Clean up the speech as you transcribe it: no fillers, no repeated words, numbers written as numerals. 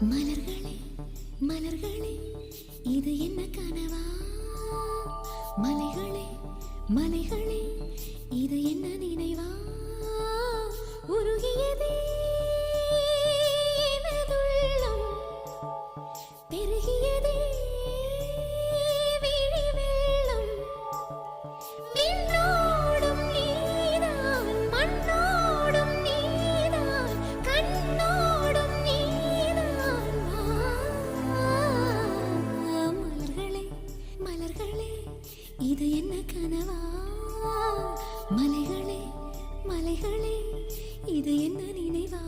மலர்களே மலர்களே இது என்ன கனவா? மலைகளே மலைகளே இது என்ன நினைவா? உருகியதே எனதுள்ளம், பெருகியதே விழி வெள்ளம். விண்ணோடும் நீதான், மண்ணோடும் நீதான், கண்ணோடும் நீதான். மலர்களே மலர்களே இது என்ன கனவா? மலைகளே மலைகளே இது என்ன நினைவா?